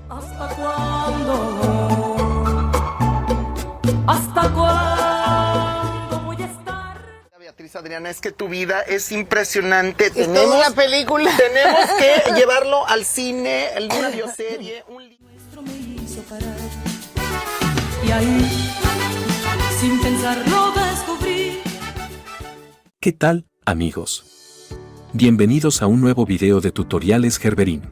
¿Hasta cuándo? ¿Hasta cuándo voy a estar? Beatriz Adriana, es que tu vida es impresionante. Es toda una película. Tenemos que llevarlo al cine, una bioserie, un libro. Nuestro me hizo parar. Y ahí, sin pensarlo, descubrí. ¿Qué tal, amigos? Bienvenidos a un nuevo video de tutoriales Gerberín.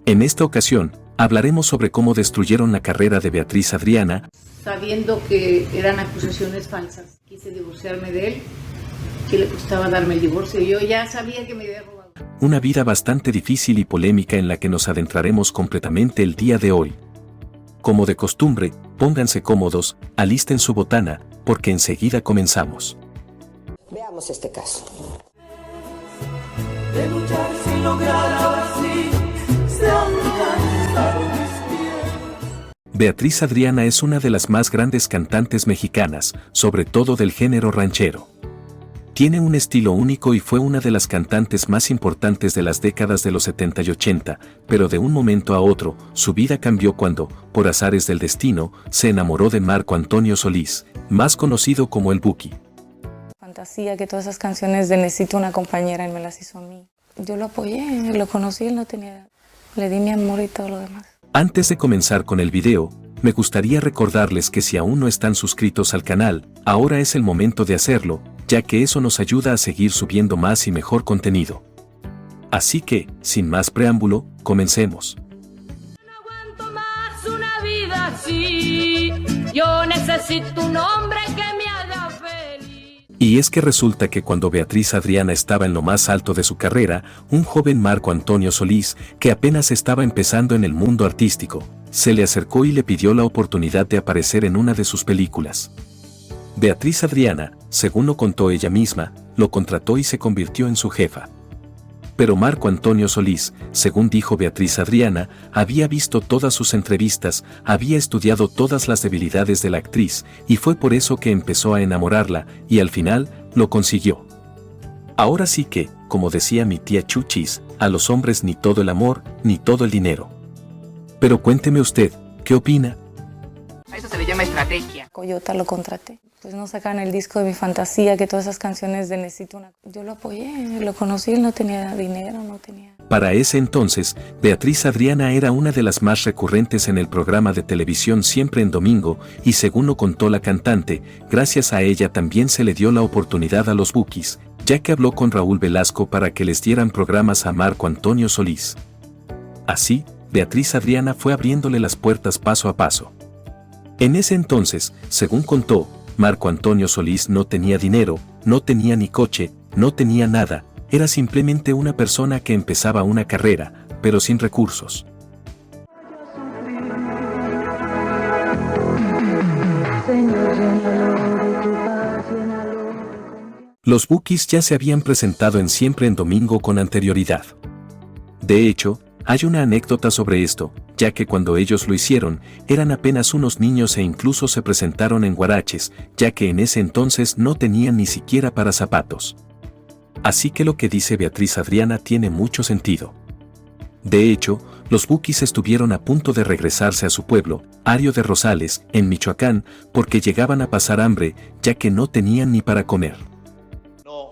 En esta ocasión, hablaremos sobre cómo destruyeron la carrera de Beatriz Adriana. Sabiendo que eran acusaciones falsas, quise divorciarme de él, que le costaba darme el divorcio. Yo ya sabía que me había robado. Una vida bastante difícil y polémica en la que nos adentraremos completamente el día de hoy. Como de costumbre, pónganse cómodos, alisten su botana, porque enseguida comenzamos. Veamos este caso. De luchar sin lograr, ahora sí se han cansado mis pies. Beatriz Adriana es una de las más grandes cantantes mexicanas, sobre todo del género ranchero. Tiene un estilo único y fue una de las cantantes más importantes de las décadas de los 70 y 80, pero de un momento a otro, su vida cambió cuando, por azares del destino, se enamoró de Marco Antonio Solís, más conocido como el Buki. Fantasía, que todas esas canciones de Necesito una compañera, y me las hizo a mí. Yo lo apoyé, lo conocí, él no tenía... Le di mi amor y todo lo demás. Antes de comenzar con el video, me gustaría recordarles que si aún no están suscritos al canal, ahora es el momento de hacerlo, ya que eso nos ayuda a seguir subiendo más y mejor contenido. Así que, sin más preámbulo, comencemos. No aguanto más una vida así. Yo necesito un hombre que me haga feliz. Y es que resulta que cuando Beatriz Adriana estaba en lo más alto de su carrera, un joven Marco Antonio Solís, que apenas estaba empezando en el mundo artístico, se le acercó y le pidió la oportunidad de aparecer en una de sus películas. Beatriz Adriana, según lo contó ella misma, lo contrató y se convirtió en su jefa. Pero Marco Antonio Solís, según dijo Beatriz Adriana, había visto todas sus entrevistas, había estudiado todas las debilidades de la actriz, y fue por eso que empezó a enamorarla, y al final, lo consiguió. Ahora sí que, como decía mi tía Chuchis, a los hombres ni todo el amor, ni todo el dinero. Pero cuénteme usted, ¿qué opina? A eso se le llama estrategia. Coyota lo contraté. Pues no sacaban el disco de Mi Fantasía, que todas esas canciones de Necesito una... Yo lo apoyé, lo conocí, él no tenía dinero, no tenía... Para ese entonces, Beatriz Adriana era una de las más recurrentes en el programa de televisión Siempre en Domingo, y según lo contó la cantante, gracias a ella también se le dio la oportunidad a los Bukis, ya que habló con Raúl Velasco para que les dieran programas a Marco Antonio Solís. Así, Beatriz Adriana fue abriéndole las puertas paso a paso. En ese entonces, según contó, Marco Antonio Solís no tenía dinero, no tenía ni coche, no tenía nada, era simplemente una persona que empezaba una carrera, pero sin recursos. Los Bukis ya se habían presentado en Siempre en Domingo con anterioridad. De hecho, hay una anécdota sobre esto, ya que cuando ellos lo hicieron, eran apenas unos niños e incluso se presentaron en guaraches, ya que en ese entonces no tenían ni siquiera para zapatos. Así que lo que dice Beatriz Adriana tiene mucho sentido. De hecho, los Bukis estuvieron a punto de regresarse a su pueblo, Ario de Rosales, en Michoacán, porque llegaban a pasar hambre, ya que no tenían ni para comer. No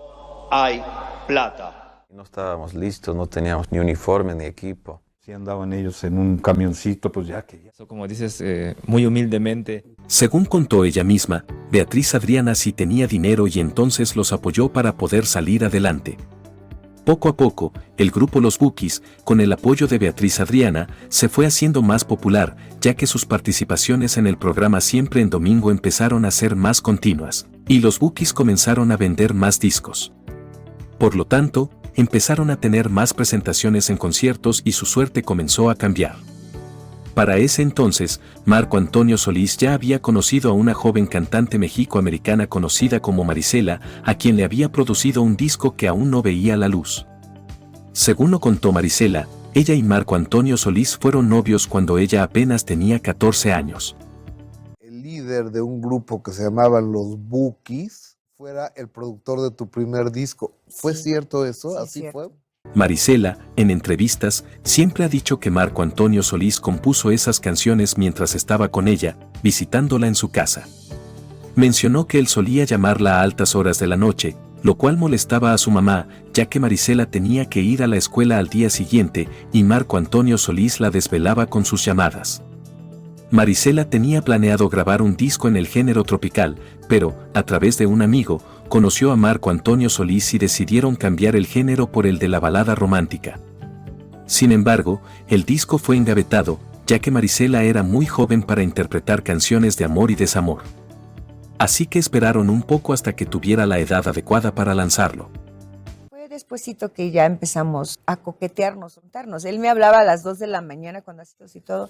hay plata. No estábamos listos, no teníamos ni uniforme ni equipo. Si andaban ellos en un camioncito, pues ya que... Como dices, muy humildemente. Según contó ella misma, Beatriz Adriana sí tenía dinero y entonces los apoyó para poder salir adelante. Poco a poco, el grupo Los Bukis, con el apoyo de Beatriz Adriana, se fue haciendo más popular, ya que sus participaciones en el programa Siempre en Domingo empezaron a ser más continuas, y los Bukis comenzaron a vender más discos. Por lo tanto, empezaron a tener más presentaciones en conciertos y su suerte comenzó a cambiar. Para ese entonces, Marco Antonio Solís ya había conocido a una joven cantante mexicoamericana conocida como Marisela, a quien le había producido un disco que aún no veía la luz. Según lo contó Marisela, ella y Marco Antonio Solís fueron novios cuando ella apenas tenía 14 años. El líder de un grupo que se llamaban Los Bukis fuera el productor de tu primer disco. ¿Fue cierto eso? Sí, ¿Así cierto. fue? Marisela, en entrevistas, siempre ha dicho que Marco Antonio Solís compuso esas canciones mientras estaba con ella, visitándola en su casa. Mencionó que él solía llamarla a altas horas de la noche, lo cual molestaba a su mamá, ya que Marisela tenía que ir a la escuela al día siguiente y Marco Antonio Solís la desvelaba con sus llamadas. Marisela tenía planeado grabar un disco en el género tropical, pero, a través de un amigo, conoció a Marco Antonio Solís y decidieron cambiar el género por el de la balada romántica. Sin embargo, el disco fue engavetado, ya que Marisela era muy joven para interpretar canciones de amor y desamor. Así que esperaron un poco hasta que tuviera la edad adecuada para lanzarlo. Fue despuesito que ya empezamos a coquetearnos, juntarnos. Él me hablaba a las 2 de la mañana cuando hacíamos y todo,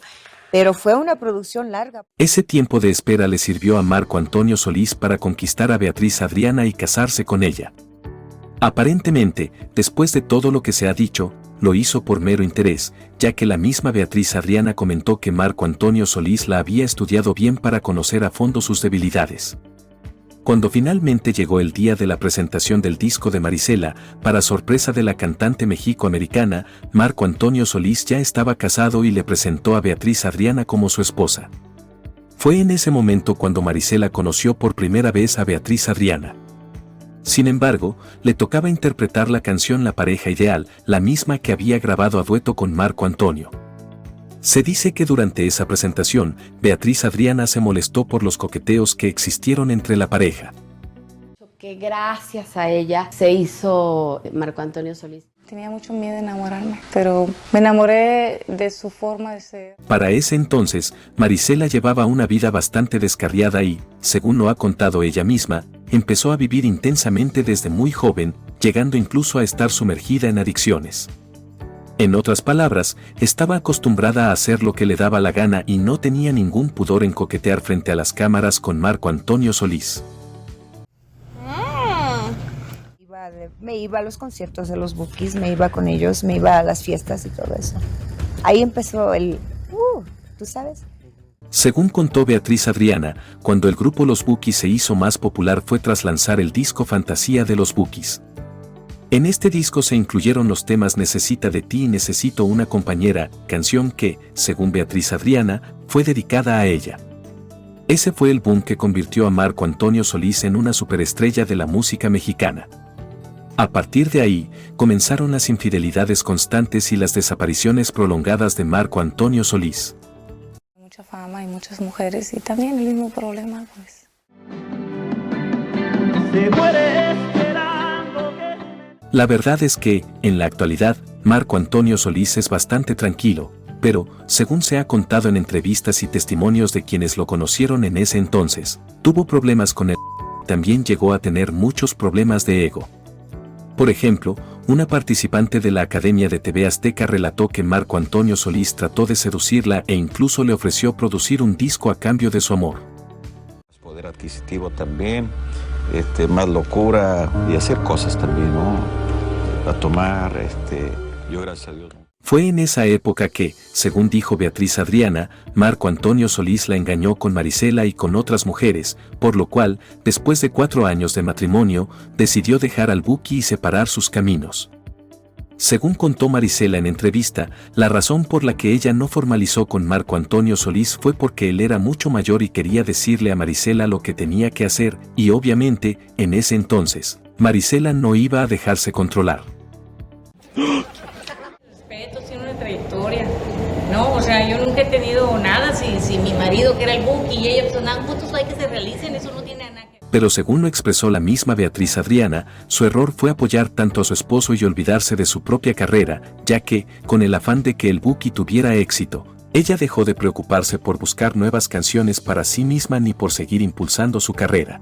pero fue una producción larga. Ese tiempo de espera le sirvió a Marco Antonio Solís para conquistar a Beatriz Adriana y casarse con ella. Aparentemente, después de todo lo que se ha dicho, lo hizo por mero interés, ya que la misma Beatriz Adriana comentó que Marco Antonio Solís la había estudiado bien para conocer a fondo sus debilidades. Cuando finalmente llegó el día de la presentación del disco de Marisela, para sorpresa de la cantante mexicoamericana, Marco Antonio Solís ya estaba casado y le presentó a Beatriz Adriana como su esposa. Fue en ese momento cuando Marisela conoció por primera vez a Beatriz Adriana. Sin embargo, le tocaba interpretar la canción La pareja ideal, la misma que había grabado a dueto con Marco Antonio. Se dice que durante esa presentación, Beatriz Adriana se molestó por los coqueteos que existieron entre la pareja. Que gracias a ella se hizo Marco Antonio Solís. Tenía mucho miedo de enamorarme, pero me enamoré de su forma de ser. Para ese entonces, Marisela llevaba una vida bastante descarriada y, según lo ha contado ella misma, empezó a vivir intensamente desde muy joven, llegando incluso a estar sumergida en adicciones. En otras palabras, estaba acostumbrada a hacer lo que le daba la gana y no tenía ningún pudor en coquetear frente a las cámaras con Marco Antonio Solís. Me iba a los conciertos de los Bukis, me iba con ellos, me iba a las fiestas y todo eso. Ahí empezó ¿tú sabes? Según contó Beatriz Adriana, cuando el grupo Los Bukis se hizo más popular fue tras lanzar el disco Fantasía de los Bukis. En este disco se incluyeron los temas Necesita de ti y Necesito una compañera, canción que, según Beatriz Adriana, fue dedicada a ella. Ese fue el boom que convirtió a Marco Antonio Solís en una superestrella de la música mexicana. A partir de ahí, comenzaron las infidelidades constantes y las desapariciones prolongadas de Marco Antonio Solís. Mucha fama y muchas mujeres y también el mismo problema, pues. Se muere esperando. La verdad es que, en la actualidad, Marco Antonio Solís es bastante tranquilo, pero, según se ha contado en entrevistas y testimonios de quienes lo conocieron en ese entonces, tuvo problemas con él. También llegó a tener muchos problemas de ego. Por ejemplo, una participante de la Academia de TV Azteca relató que Marco Antonio Solís trató de seducirla e incluso le ofreció producir un disco a cambio de su amor. Poder adquisitivo también, más locura y hacer cosas también, ¿no? A tomar, yo gracias a Dios. Fue en esa época que, según dijo Beatriz Adriana, Marco Antonio Solís la engañó con Marisela y con otras mujeres, por lo cual, después de 4 años de matrimonio, decidió dejar al Buki y separar sus caminos. Según contó Marisela en entrevista, la razón por la que ella no formalizó con Marco Antonio Solís fue porque él era mucho mayor y quería decirle a Marisela lo que tenía que hacer, y obviamente, en ese entonces, Marisela no iba a dejarse controlar. Tiene una trayectoria, ¿no? O sea, yo nunca he tenido nada, si mi marido que era el Buki y ella pues andaban juntos, hay que se realicen, eso no tiene nada que ver. Pero según lo expresó la misma Beatriz Adriana, su error fue apoyar tanto a su esposo y olvidarse de su propia carrera, ya que, con el afán de que el Buki tuviera éxito, ella dejó de preocuparse por buscar nuevas canciones para sí misma ni por seguir impulsando su carrera.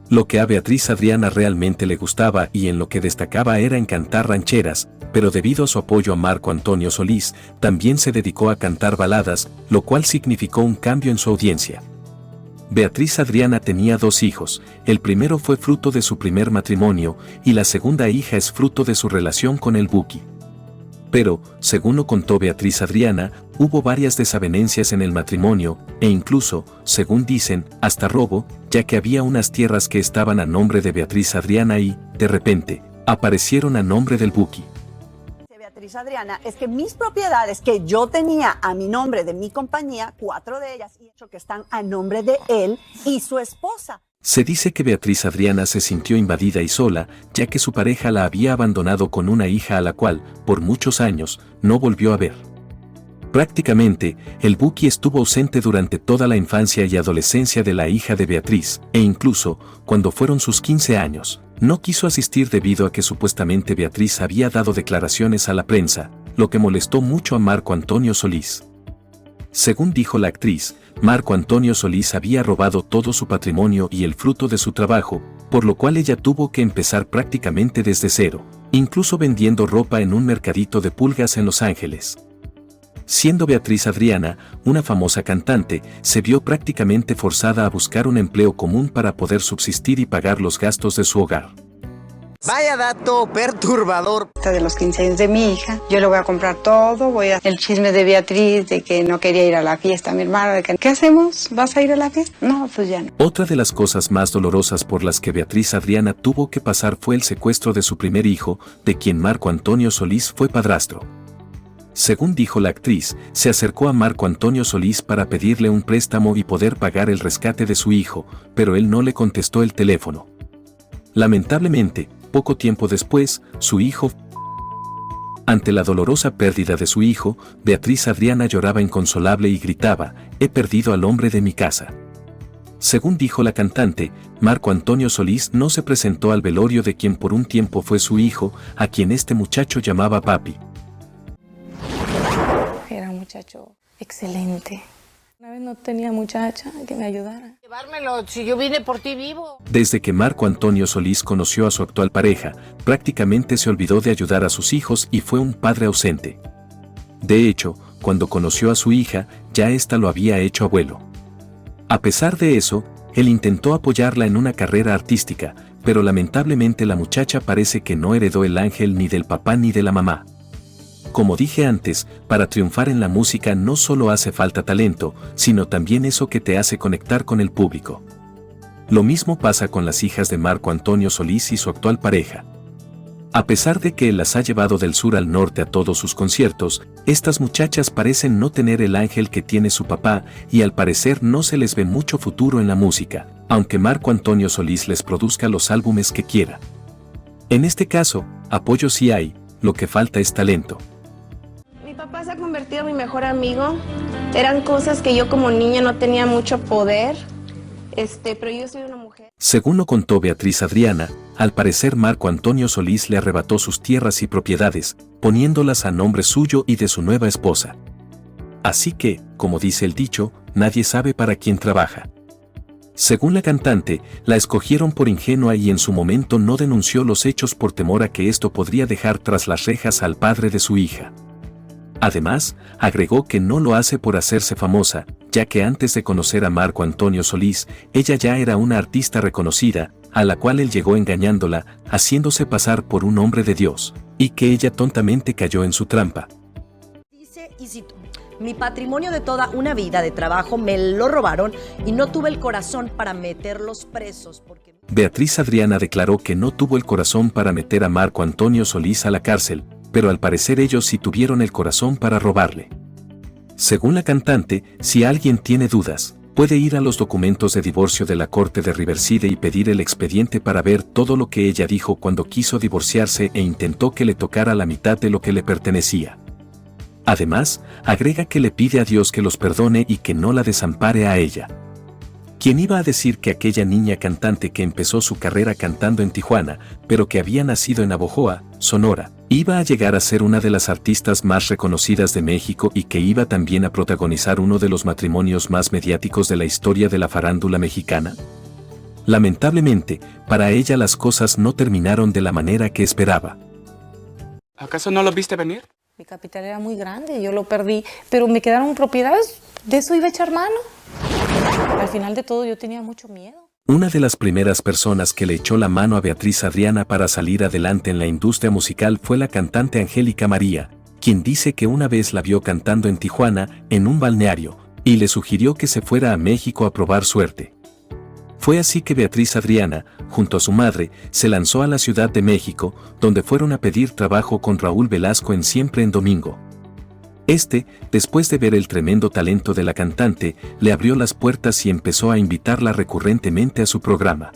Lo que a Beatriz Adriana realmente le gustaba y en lo que destacaba era en cantar rancheras, pero debido a su apoyo a Marco Antonio Solís, también se dedicó a cantar baladas, lo cual significó un cambio en su audiencia. Beatriz Adriana tenía 2 hijos, el primero fue fruto de su primer matrimonio y la segunda hija es fruto de su relación con el Buki. Pero, según lo contó Beatriz Adriana, hubo varias desavenencias en el matrimonio, e incluso, según dicen, hasta robo, ya que había unas tierras que estaban a nombre de Beatriz Adriana y, de repente, aparecieron a nombre del Buki. Beatriz Adriana es que mis propiedades que yo tenía a mi nombre de mi compañía, 4 de ellas, y que están a nombre de él y su esposa. Se dice que Beatriz Adriana se sintió invadida y sola, ya que su pareja la había abandonado con una hija a la cual, por muchos años, no volvió a ver. Prácticamente, el Buki estuvo ausente durante toda la infancia y adolescencia de la hija de Beatriz, e incluso, cuando fueron sus 15 años, no quiso asistir debido a que supuestamente Beatriz había dado declaraciones a la prensa, lo que molestó mucho a Marco Antonio Solís. Según dijo la actriz, Marco Antonio Solís había robado todo su patrimonio y el fruto de su trabajo, por lo cual ella tuvo que empezar prácticamente desde cero, incluso vendiendo ropa en un mercadito de pulgas en Los Ángeles. Siendo Beatriz Adriana, una famosa cantante, se vio prácticamente forzada a buscar un empleo común para poder subsistir y pagar los gastos de su hogar. Vaya dato perturbador. De los 15 años de mi hija, yo le voy a comprar todo, el chisme de Beatriz, de que no quería ir a la fiesta, mi hermano, de que, ¿qué hacemos? ¿Vas a ir a la fiesta? No, pues ya no. Otra de las cosas más dolorosas por las que Beatriz Adriana tuvo que pasar fue el secuestro de su primer hijo, de quien Marco Antonio Solís fue padrastro. Según dijo la actriz, se acercó a Marco Antonio Solís para pedirle un préstamo y poder pagar el rescate de su hijo, pero él no le contestó el teléfono. Lamentablemente, poco tiempo después, su hijo. Ante la dolorosa pérdida de su hijo, Beatriz Adriana lloraba inconsolable y gritaba: «He perdido al hombre de mi casa». Según dijo la cantante, Marco Antonio Solís no se presentó al velorio de quien por un tiempo fue su hijo, a quien este muchacho llamaba papi. Era un muchacho excelente. Una vez no tenía muchacha que me ayudara. Llevármelo, si yo vine por ti vivo. Desde que Marco Antonio Solís conoció a su actual pareja, prácticamente se olvidó de ayudar a sus hijos y fue un padre ausente. De hecho, cuando conoció a su hija, ya ésta lo había hecho abuelo. A pesar de eso, él intentó apoyarla en una carrera artística, pero lamentablemente la muchacha parece que no heredó el ángel ni del papá ni de la mamá. Como dije antes, para triunfar en la música no solo hace falta talento, sino también eso que te hace conectar con el público. Lo mismo pasa con las hijas de Marco Antonio Solís y su actual pareja. A pesar de que él las ha llevado del sur al norte a todos sus conciertos, estas muchachas parecen no tener el ángel que tiene su papá y al parecer no se les ve mucho futuro en la música, aunque Marco Antonio Solís les produzca los álbumes que quiera. En este caso, apoyo sí hay, lo que falta es talento. Mi papá se ha convertido en mi mejor amigo. Eran cosas que yo como niña no tenía mucho poder, pero yo soy una mujer. Según lo contó Beatriz Adriana, al parecer Marco Antonio Solís le arrebató sus tierras y propiedades, poniéndolas a nombre suyo y de su nueva esposa. Así que, como dice el dicho, nadie sabe para quién trabaja. Según la cantante, la escogieron por ingenua y en su momento no denunció los hechos por temor a que esto podría dejar tras las rejas al padre de su hija. Además, agregó que no lo hace por hacerse famosa, ya que antes de conocer a Marco Antonio Solís, ella ya era una artista reconocida, a la cual él llegó engañándola, haciéndose pasar por un hombre de Dios, y que ella tontamente cayó en su trampa. Dice, mi patrimonio de toda una vida de trabajo me lo robaron y no tuve el corazón para meterlos presos porque... Beatriz Adriana declaró que no tuvo el corazón para meter a Marco Antonio Solís a la cárcel, pero al parecer ellos sí tuvieron el corazón para robarle. Según la cantante, si alguien tiene dudas, puede ir a los documentos de divorcio de la corte de Riverside y pedir el expediente para ver todo lo que ella dijo cuando quiso divorciarse e intentó que le tocara la mitad de lo que le pertenecía. Además, agrega que le pide a Dios que los perdone y que no la desampare a ella. ¿Quién iba a decir que aquella niña cantante que empezó su carrera cantando en Tijuana, pero que había nacido en Navojoa, Sonora, iba a llegar a ser una de las artistas más reconocidas de México y que iba también a protagonizar uno de los matrimonios más mediáticos de la historia de la farándula mexicana? Lamentablemente, para ella las cosas no terminaron de la manera que esperaba. ¿Acaso no lo viste venir? Mi capital era muy grande, yo lo perdí, pero me quedaron propiedades, de eso iba a echar mano. Al final de todo yo tenía mucho miedo. Una de las primeras personas que le echó la mano a Beatriz Adriana para salir adelante en la industria musical fue la cantante Angélica María, quien dice que una vez la vio cantando en Tijuana, en un balneario, y le sugirió que se fuera a México a probar suerte. Fue así que Beatriz Adriana, junto a su madre, se lanzó a la Ciudad de México, donde fueron a pedir trabajo con Raúl Velasco en Siempre en Domingo. Después de ver el tremendo talento de la cantante, le abrió las puertas y empezó a invitarla recurrentemente a su programa.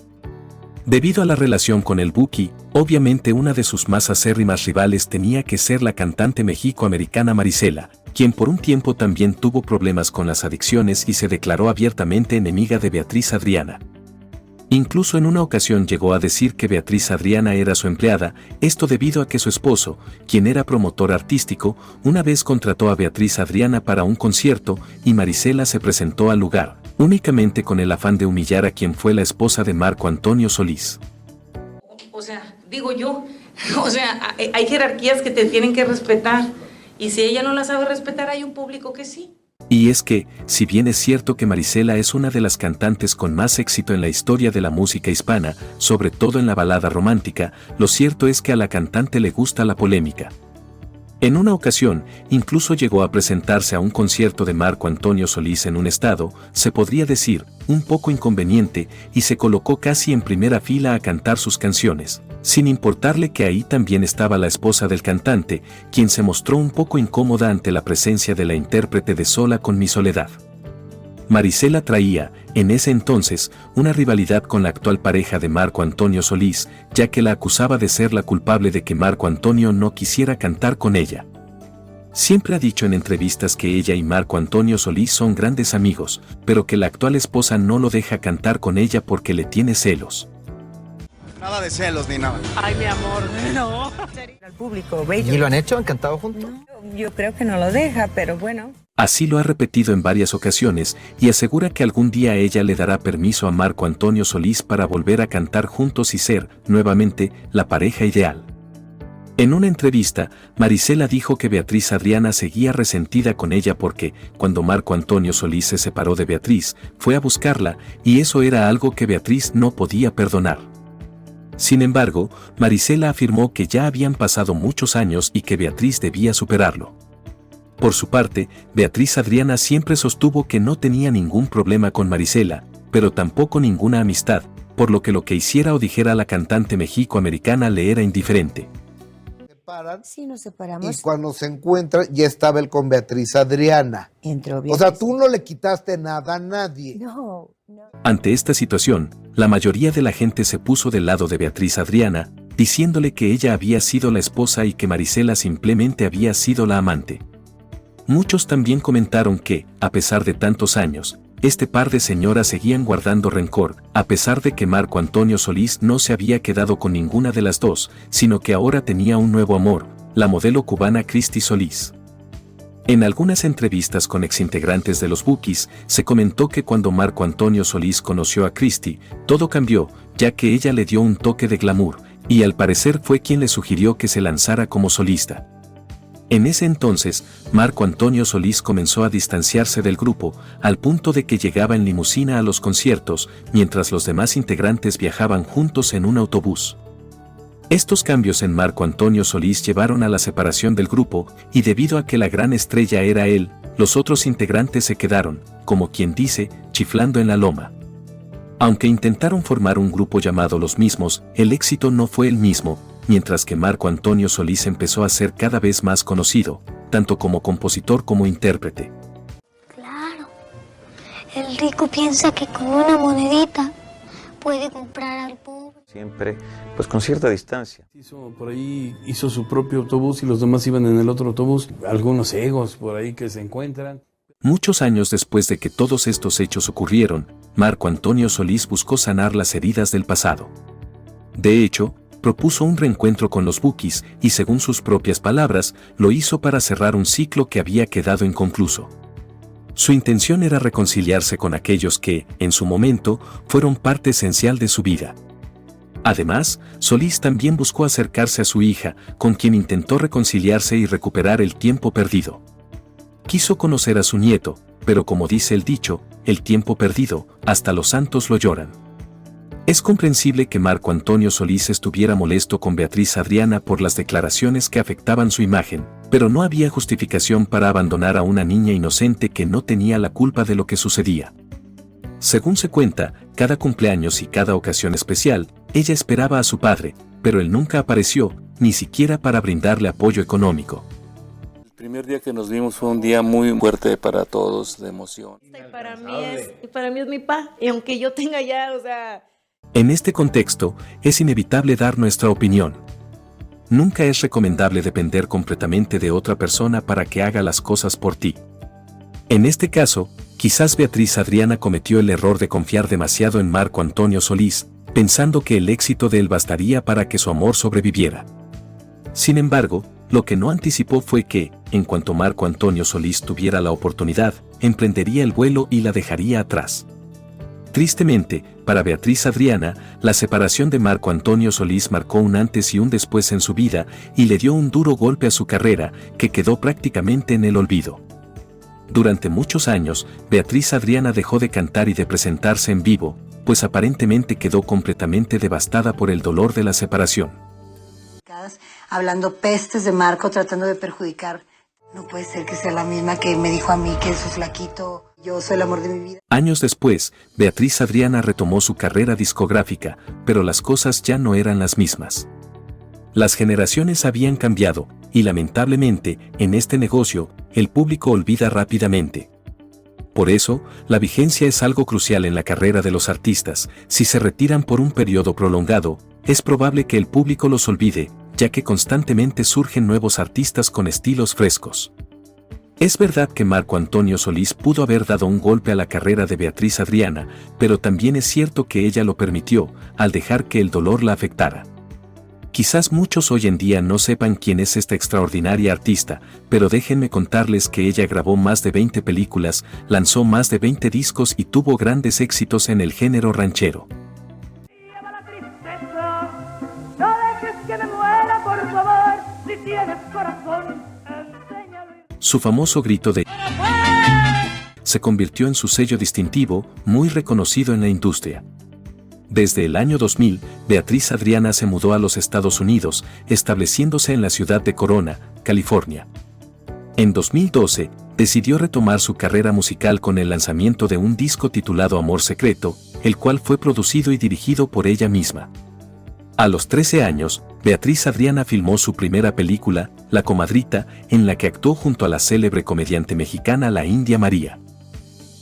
Debido a la relación con el Buki, obviamente una de sus más acérrimas rivales tenía que ser la cantante mexicoamericana Marisela, quien por un tiempo también tuvo problemas con las adicciones y se declaró abiertamente enemiga de Beatriz Adriana. Incluso en una ocasión llegó a decir que Beatriz Adriana era su empleada, esto debido a que su esposo, quien era promotor artístico, una vez contrató a Beatriz Adriana para un concierto y Marisela se presentó al lugar, únicamente con el afán de humillar a quien fue la esposa de Marco Antonio Solís. O sea, digo yo, hay jerarquías que te tienen que respetar y si ella no la sabe respetar hay un público que sí. Y es que, si bien es cierto que Marisela es una de las cantantes con más éxito en la historia de la música hispana, sobre todo en la balada romántica, lo cierto es que a la cantante le gusta la polémica. En una ocasión, incluso llegó a presentarse a un concierto de Marco Antonio Solís en un estado, se podría decir, un poco inconveniente, y se colocó casi en primera fila a cantar sus canciones, sin importarle que ahí también estaba la esposa del cantante, quien se mostró un poco incómoda ante la presencia de la intérprete de Sola con mi soledad. Marisela traía, en ese entonces, una rivalidad con la actual pareja de Marco Antonio Solís, ya que la acusaba de ser la culpable de que Marco Antonio no quisiera cantar con ella. Siempre ha dicho en entrevistas que ella y Marco Antonio Solís son grandes amigos, pero que la actual esposa no lo deja cantar con ella porque le tiene celos. Nada de celos ni nada. Ay, mi amor, no. Al público, bello. ¿Y lo han hecho? ¿Han cantado juntos? No, yo creo que no lo deja, pero bueno. Así lo ha repetido en varias ocasiones y asegura que algún día ella le dará permiso a Marco Antonio Solís para volver a cantar juntos y ser, nuevamente, la pareja ideal. En una entrevista, Marisela dijo que Beatriz Adriana seguía resentida con ella porque, cuando Marco Antonio Solís se separó de Beatriz, fue a buscarla, y eso era algo que Beatriz no podía perdonar. Sin embargo, Marisela afirmó que ya habían pasado muchos años y que Beatriz debía superarlo. Por su parte, Beatriz Adriana siempre sostuvo que no tenía ningún problema con Marisela, pero tampoco ninguna amistad, por lo que hiciera o dijera la cantante mexicoamericana le era indiferente. Sí, nos separamos. Y cuando se encuentran, ya estaba él con Beatriz Adriana. O sea, tú no le quitaste nada a nadie. No. Ante esta situación, la mayoría de la gente se puso del lado de Beatriz Adriana, diciéndole que ella había sido la esposa y que Marisela simplemente había sido la amante. Muchos también comentaron que, a pesar de tantos años, este par de señoras seguían guardando rencor, a pesar de que Marco Antonio Solís no se había quedado con ninguna de las dos, sino que ahora tenía un nuevo amor, la modelo cubana Cristi Solís. En algunas entrevistas con exintegrantes de los Bukis, se comentó que cuando Marco Antonio Solís conoció a Cristi, todo cambió, ya que ella le dio un toque de glamour, y al parecer fue quien le sugirió que se lanzara como solista. En ese entonces, Marco Antonio Solís comenzó a distanciarse del grupo, al punto de que llegaba en limusina a los conciertos, mientras los demás integrantes viajaban juntos en un autobús. Estos cambios en Marco Antonio Solís llevaron a la separación del grupo, y debido a que la gran estrella era él, los otros integrantes se quedaron, como quien dice, chiflando en la loma. Aunque intentaron formar un grupo llamado Los Mismos, el éxito no fue el mismo, mientras que Marco Antonio Solís empezó a ser cada vez más conocido, tanto como compositor como intérprete. Claro, el rico piensa que con una monedita puede comprar al pobre. Siempre, pues con cierta distancia. Por ahí hizo su propio autobús y los demás iban en el otro autobús. Algunos egos por ahí que se encuentran. Muchos años después de que todos estos hechos ocurrieron, Marco Antonio Solís buscó sanar las heridas del pasado. De hecho, propuso un reencuentro con los Bukis y, según sus propias palabras, lo hizo para cerrar un ciclo que había quedado inconcluso. Su intención era reconciliarse con aquellos que, en su momento, fueron parte esencial de su vida. Además, Solís también buscó acercarse a su hija, con quien intentó reconciliarse y recuperar el tiempo perdido. Quiso conocer a su nieto, pero como dice el dicho, el tiempo perdido, hasta los santos lo lloran. Es comprensible que Marco Antonio Solís estuviera molesto con Beatriz Adriana por las declaraciones que afectaban su imagen, pero no había justificación para abandonar a una niña inocente que no tenía la culpa de lo que sucedía. Según se cuenta, cada cumpleaños y cada ocasión especial, ella esperaba a su padre, pero él nunca apareció, ni siquiera para brindarle apoyo económico. El primer día que nos vimos fue un día muy fuerte para todos, de emoción. Para mí es mi pa, y aunque yo tenga ya, o sea... En este contexto, es inevitable dar nuestra opinión. Nunca es recomendable depender completamente de otra persona para que haga las cosas por ti. En este caso, quizás Beatriz Adriana cometió el error de confiar demasiado en Marco Antonio Solís, pensando que el éxito de él bastaría para que su amor sobreviviera. Sin embargo, lo que no anticipó fue que, en cuanto Marco Antonio Solís tuviera la oportunidad, emprendería el vuelo y la dejaría atrás. Tristemente, para Beatriz Adriana, la separación de Marco Antonio Solís marcó un antes y un después en su vida y le dio un duro golpe a su carrera, que quedó prácticamente en el olvido. Durante muchos años, Beatriz Adriana dejó de cantar y de presentarse en vivo, pues aparentemente quedó completamente devastada por el dolor de la separación. Hablando pestes de Marco, tratando de perjudicar. No puede ser que sea la misma que me dijo a mí que su flaquito, yo soy el amor de mi vida. Años después, Beatriz Adriana retomó su carrera discográfica, pero las cosas ya no eran las mismas. Las generaciones habían cambiado, y lamentablemente, en este negocio, el público olvida rápidamente. Por eso, la vigencia es algo crucial en la carrera de los artistas. Si se retiran por un periodo prolongado, es probable que el público los olvide, ya que constantemente surgen nuevos artistas con estilos frescos. Es verdad que Marco Antonio Solís pudo haber dado un golpe a la carrera de Beatriz Adriana, pero también es cierto que ella lo permitió, al dejar que el dolor la afectara. Quizás muchos hoy en día no sepan quién es esta extraordinaria artista, pero déjenme contarles que ella grabó más de 20 películas, lanzó más de 20 discos y tuvo grandes éxitos en el género ranchero. No dejes que me muera, por favor, si tienes corazón, enséñalo. Su famoso grito de se convirtió en su sello distintivo, muy reconocido en la industria. Desde el año 2000, Beatriz Adriana se mudó a los Estados Unidos, estableciéndose en la ciudad de Corona, California. En 2012, decidió retomar su carrera musical con el lanzamiento de un disco titulado Amor Secreto, el cual fue producido y dirigido por ella misma. A los 13 años, Beatriz Adriana filmó su primera película, La Comadrita, en la que actuó junto a la célebre comediante mexicana La India María.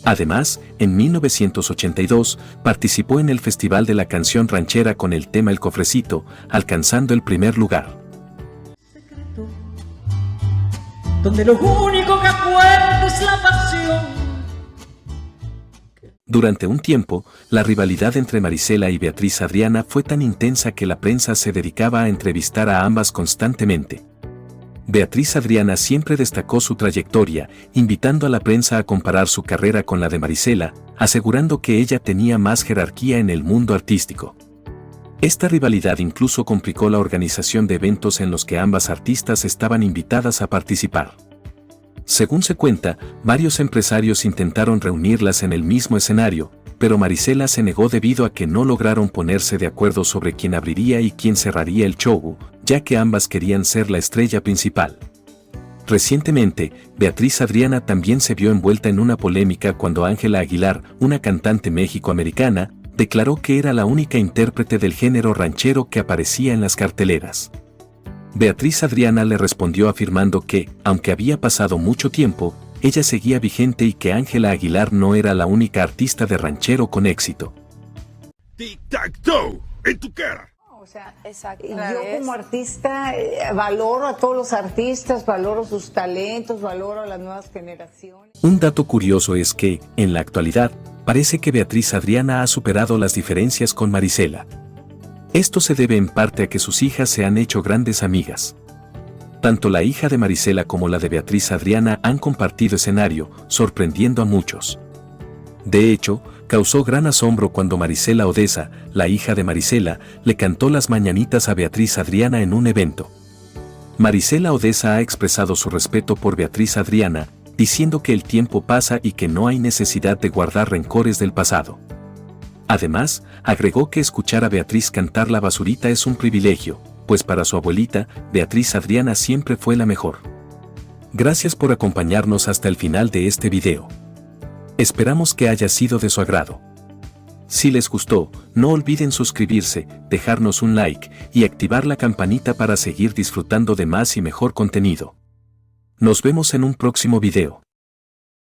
Además, en 1982, participó en el Festival de la Canción Ranchera con el tema El Cofrecito, alcanzando el primer lugar. Donde lo único que cuenta es la pasión. Durante un tiempo, la rivalidad entre Marisela y Beatriz Adriana fue tan intensa que la prensa se dedicaba a entrevistar a ambas constantemente. Beatriz Adriana siempre destacó su trayectoria, invitando a la prensa a comparar su carrera con la de Marisela, asegurando que ella tenía más jerarquía en el mundo artístico. Esta rivalidad incluso complicó la organización de eventos en los que ambas artistas estaban invitadas a participar. Según se cuenta, varios empresarios intentaron reunirlas en el mismo escenario, pero Marisela se negó debido a que no lograron ponerse de acuerdo sobre quién abriría y quién cerraría el show, ya que ambas querían ser la estrella principal. Recientemente, Beatriz Adriana también se vio envuelta en una polémica cuando Ángela Aguilar, una cantante mexicoamericana, declaró que era la única intérprete del género ranchero que aparecía en las carteleras. Beatriz Adriana le respondió afirmando que, aunque había pasado mucho tiempo, ella seguía vigente y que Ángela Aguilar no era la única artista de ranchero con éxito. ¡Tic-tac-toe! ¡En tu cara! O sea, exacto. Yo como artista valoro a todos los artistas, valoro sus talentos, valoro a las nuevas generaciones. Un dato curioso es que, en la actualidad, parece que Beatriz Adriana ha superado las diferencias con Marisela. Esto se debe en parte a que sus hijas se han hecho grandes amigas. Tanto la hija de Marisela como la de Beatriz Adriana han compartido escenario, sorprendiendo a muchos. De hecho, causó gran asombro cuando Marisela Odessa, la hija de Marisela, le cantó las mañanitas a Beatriz Adriana en un evento. Marisela Odessa ha expresado su respeto por Beatriz Adriana, diciendo que el tiempo pasa y que no hay necesidad de guardar rencores del pasado. Además, agregó que escuchar a Beatriz cantar La Basurita es un privilegio, pues para su abuelita, Beatriz Adriana siempre fue la mejor. Gracias por acompañarnos hasta el final de este video. Esperamos que haya sido de su agrado. Si les gustó, no olviden suscribirse, dejarnos un like y activar la campanita para seguir disfrutando de más y mejor contenido. Nos vemos en un próximo video.